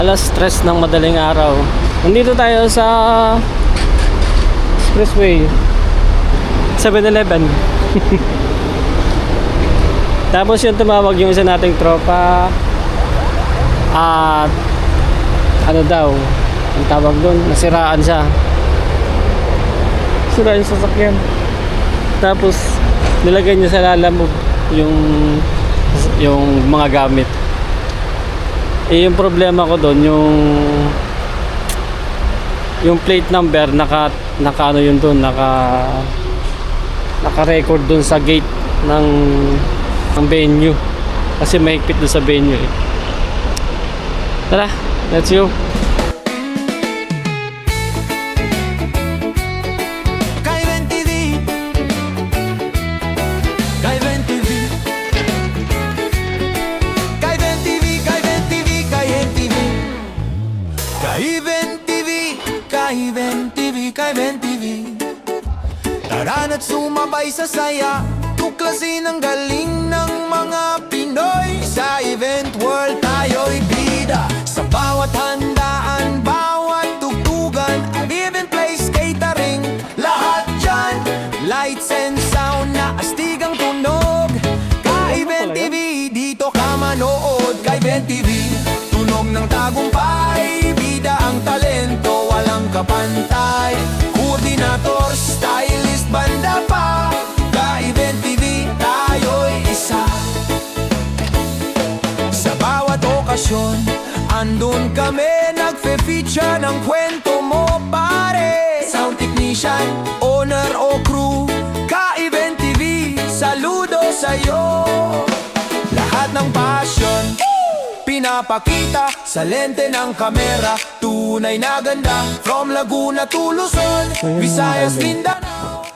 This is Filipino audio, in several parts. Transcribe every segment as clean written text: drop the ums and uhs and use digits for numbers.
Alas 3 ng madaling araw. Nandito tayo sa Expressway 7-Eleven. Tapos yung tumawag yung isa nating tropa at ano daw ang tawag doon, nasiraan siya. Sira yung sasakyan. Tapos nilagay niya sa lalamog yung mga gamit. Eh yung problema ko doon, yung plate number naka ano yun doon, naka-record doon sa gate ng venue. Kasi mahigpit doon sa venue eh. Tara, let's go. Tara na't sumabay sa saya, tuklasin ang galing ng mga Pinoy. Sa Event World tayo'y bida, sa bawat handaan, bawat tugtugan, event place, catering, lahat dyan. Lights and sound na astig ang tunog. Ka-Event TV, dito ka manood. Ka-Event TV, tunog ng tagumpay, bida ang talento, walang kapantay. Koordinator, stylist, banda pa, Ka-Event TV, tayo'y isa. Sa bawat okasyon, andun kami, nagfe-feature ng kwento mo, pare. Sound technician, owner o crew, Ka-Event TV, saludo sa'yo. Lahat ng passion pinapakita sa lente ng kamera, tunay na ganda. From Laguna to Luzon, Visayas, Mindanao.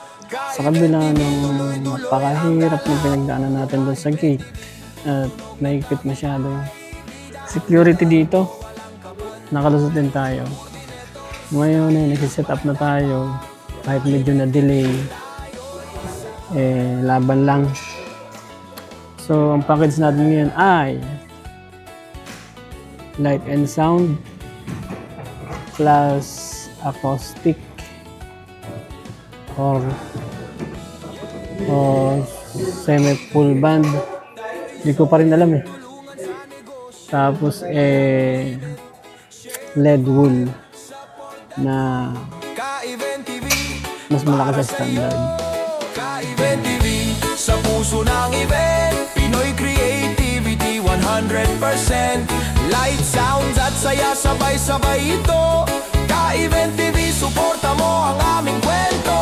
Sa kabila ng napakahirap na pinagdaanan natin doon sa gate at mahigpit masyado yung security dito, nakalusot din tayo. Ngayon nag-set up na tayo kahit medyo na delay, laban lang. So ang package natin ngayon ay light and sound plus acoustic or semi full band, hindi ko pa rin alam eh. Tapos LED wool na mas malaki sa standard. Ka-Event TV, sa puso ng event, Pinoy creativity 100%. Light, sounds at saya, sabay-sabay ito. Ka-Event TV, suporta mo ang aming kwento.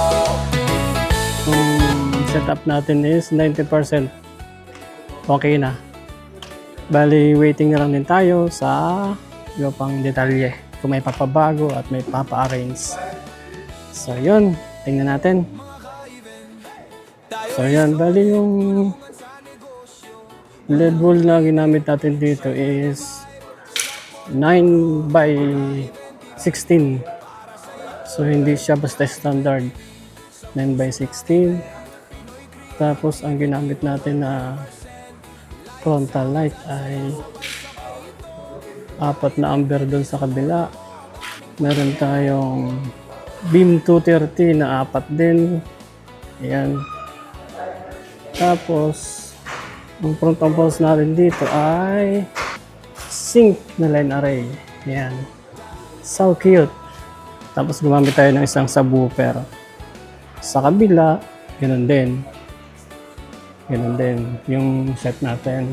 Yung setup natin is 90%. Okay na. Bali, waiting na lang din tayo sa iba pang detalye. Kung may papabago at may papa-arrange. So, yun. Tingnan natin. So, yan. Bali, yung LED wall na ginamit natin dito is 9 by 16. So hindi siya basta standard. 9 by 16. Tapos ang ginamit natin na frontal light ay 4 na amber doon sa kabila. Meron tayong beam 230 na 4 din. Ayan. Tapos ang front pulse natin dito ay sync na line array. Yan. So cute. Tapos gumamit tayo ng isang subwoofer. Sa kabila, ganoon din. Ganoon din yung set natin.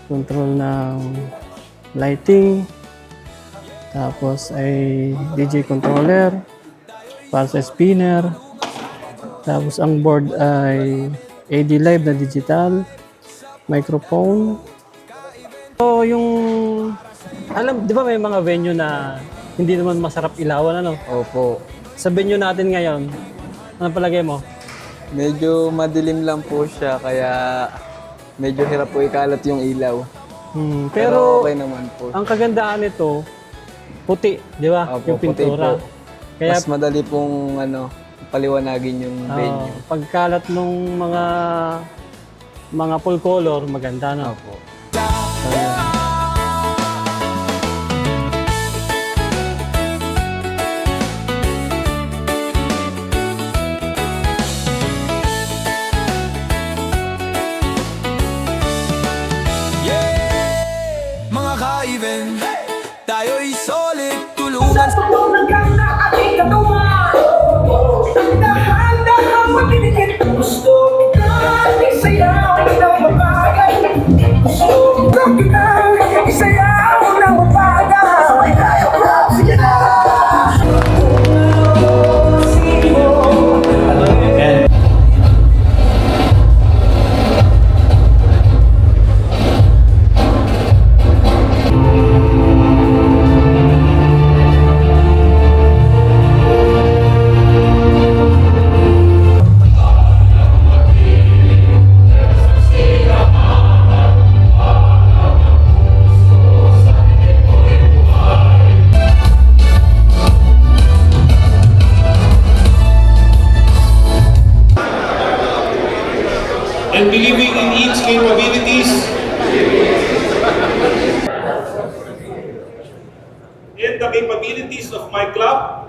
Control ng lighting. Tapos ay DJ controller. Pulse spinner. Tapos ang board ay AD Live na digital. Microphone. So yung alam, di ba may mga venue na hindi naman masarap ilawan, ano? Opo. Sa venue natin ngayon, ano palagay mo? Medyo madilim lang po siya, kaya medyo hirap po ikalat yung ilaw. Pero okay naman po. ang kagandaan nito, puti, di ba? Opo, Yung pintura. puti po. Kaya Mas madali pong paliwanagin yung venue. pagkalat nung mga full color, maganda na. Opo. natin. Tayo'y solid, tulungan. Tulungan ka na ating katawan. Handa ang magdidikit. Gusto kita isayaw ng mapagay. Gusto kita isayaw ng mapagay. Sige na. And believing in each capabilities and the capabilities of my club